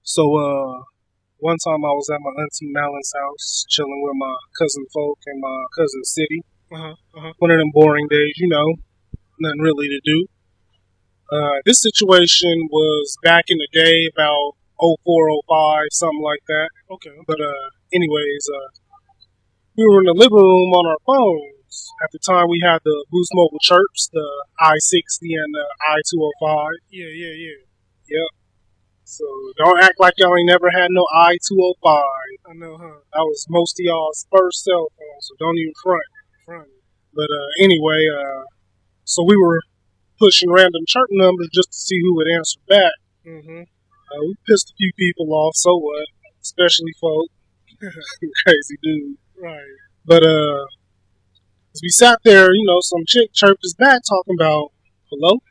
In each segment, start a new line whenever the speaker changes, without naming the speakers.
So, one time I was at my auntie Malon's house, chilling with my cousin folk and my cousin City. One of them boring days, nothing really to do. This situation was back in the day, about 04, 05, something like that.
Okay.
But anyways, we were in the living room on our phones. At the time, we had the Boost Mobile Chirps, the I-60 and the I-205.
Yeah.
Yep. So don't act like y'all ain't never had no I-205.
I know, huh?
That was most of y'all's first cell phone, so don't even front. But anyway, so we were pushing random chirp numbers just to see who would answer back. We pissed a few people off, so what? Especially folk. Crazy dude.
Right.
But as we sat there, some chick chirped us back talking about hello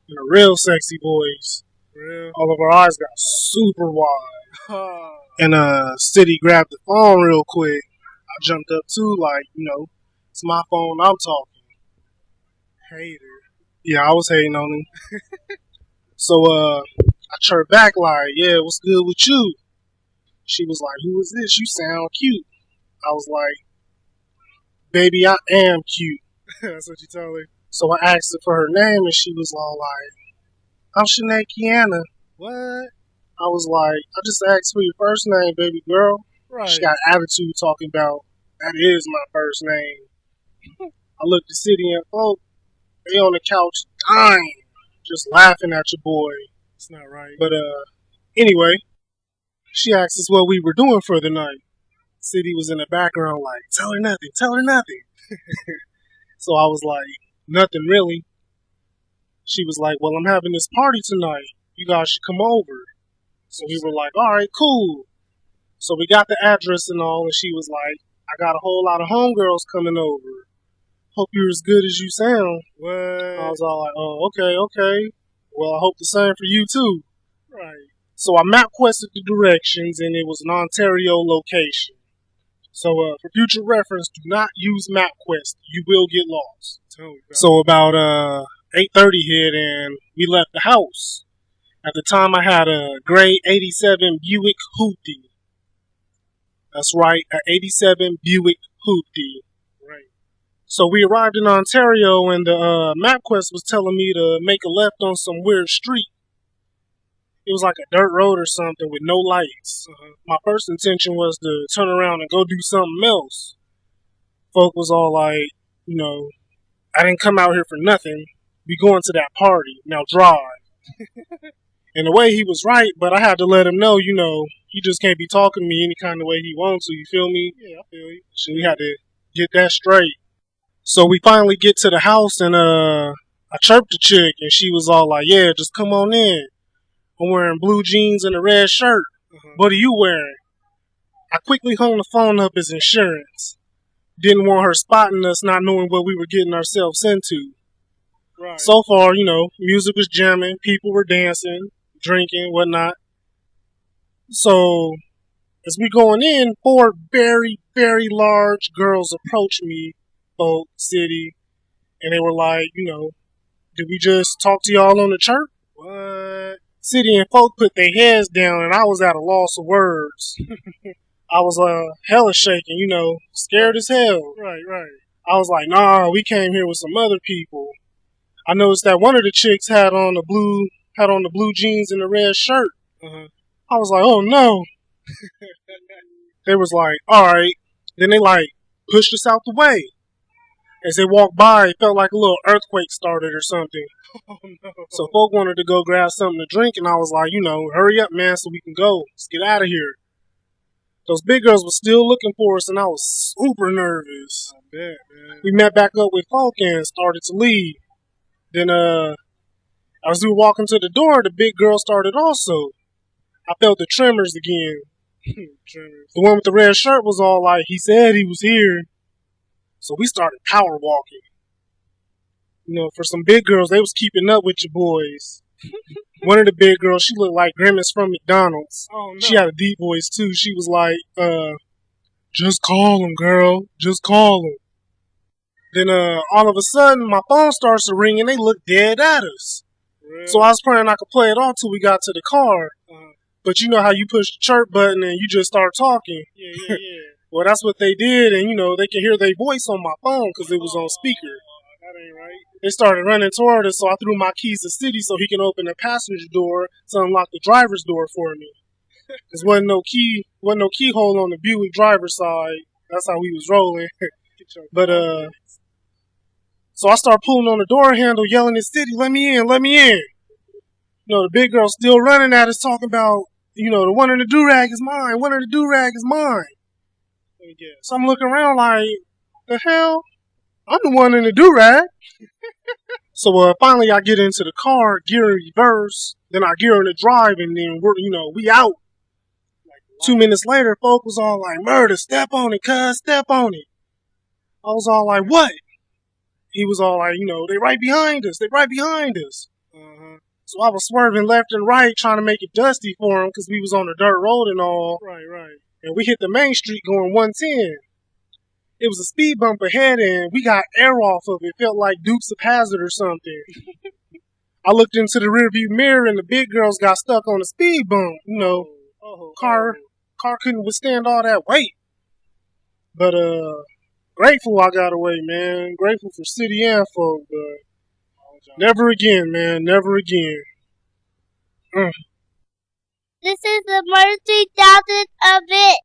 in a real sexy voice.
Real.
All of our eyes got super wide. And City grabbed the phone real quick. I jumped up too, like, it's my phone, I'm talking.
Hater.
Yeah, I was hating on him. So I chirped back like, yeah, what's good with you? She was like, who is this? You sound cute. I was like, baby, I am cute.
That's what you told her.
So I asked her for her name, and she was all like, I'm Shanae Kiana.
What?
I was like, I just asked for your first name, baby girl.
Right.
She got attitude talking about, that is my first name. I looked at City and folk, they on the couch dying, just laughing at your boy.
It's not right.
But anyway, she asked us what we were doing for the night. City was in the background like, tell her nothing. So I was like, nothing really. She was like, well, I'm having this party tonight. You guys should come over. So we were like, all right, cool. So we got the address and all, and she was like, I got a whole lot of homegirls coming over. Hope you're as good as you sound.
What?
I was all like, oh, okay. Well, I hope the same for you too.
Right.
So I map quested the directions, and it was an Ontario location. So for future reference, do not use MapQuest. You will get lost. So about 8:30 hit, and we left the house. At the time, I had a gray 87 Buick Hoopty. That's right, an 87 Buick Hoopty.
Right.
So we arrived in Ontario, and the MapQuest was telling me to make a left on some weird street. It was like a dirt road or something with no lights. My first intention was to turn around and go do something else. Folk was all like, I didn't come out here for nothing. We going to that party. Now drive. In a way, he was right, but I had to let him know, he just can't be talking to me any kind of way he wants to. You feel me?
Yeah, I feel you.
So we had to get that straight. So we finally get to the house, and I chirped the chick, and she was all like, yeah, just come on in. I'm wearing blue jeans and a red shirt. What are you wearing? I quickly hung the phone up as insurance. Didn't want her spotting us, not knowing what we were getting ourselves into.
Right.
So far, music was jamming, people were dancing, drinking, whatnot. So, as we going in, 4 very, very large girls approached me, folk, City, and they were like, did we just talk to y'all on the chirp?
What?
City and folk put their heads down, and I was at a loss of words. I was hella shaking, scared as hell.
Right.
I was like, nah, we came here with some other people. I noticed that one of the chicks had on the blue jeans and the red shirt. I was like, oh no. They was like, all right. Then they pushed us out the way. As they walked by, it felt like a little earthquake started or something.
Oh no.
So folk wanted to go grab something to drink, and I was like, hurry up, man, so we can go. Let's get out of here. Those big girls were still looking for us, and I was super nervous.
I bet, man.
We met back up with folk and started to leave. Then, as we were walking to the door, the big girl started also. I felt the tremors again.
Tremors.
The one with the red shirt was all like, he said he was here. So we started power walking. For some big girls, they was keeping up with your boys. One of the big girls, she looked like Grimace from McDonald's.
Oh, no.
She had a deep voice, too. She was like, just call him, girl. Just call him. Then all of a sudden, my phone starts to ring, and they look dead at us.
Really?
So I was praying I could play it off till we got to the car. But you know how you push the chirp button and you just start talking.
Yeah.
Well, that's what they did, and they can hear their voice on my phone because it was on speaker.
That ain't right.
They started running toward us, so I threw my keys to City so he can open the passenger door to unlock the driver's door for me. Cause wasn't no keyhole on the Buick driver's side. That's how we was rolling. But so I start pulling on the door handle, yelling at City, "Let me in, let me in!" The big girl still running at us, talking about, the one in the do-rag is mine. One in the do-rag is mine. So I'm looking around like, the hell? I'm the one in the do-rag. So finally I get into the car, gear in reverse, then I gear into drive, and then we out. 2 minutes later, folk was all like, "Murder, step on it, cuz, step on it." I was all like, "What?" He was all like, "They right behind us, they right behind us." So I was swerving left and right, trying to make it dusty for him, because we was on a dirt road and all.
Right.
And we hit the main street going 110. It was a speed bump ahead, and we got air off of it. It felt like Dukes of Hazzard or something. I looked into the rearview mirror, and the big girls got stuck on the speed bump. Car couldn't withstand all that weight. But grateful I got away, man. Grateful for city and folk, but never again, man. Never again.
This is the Murder 3000 of it.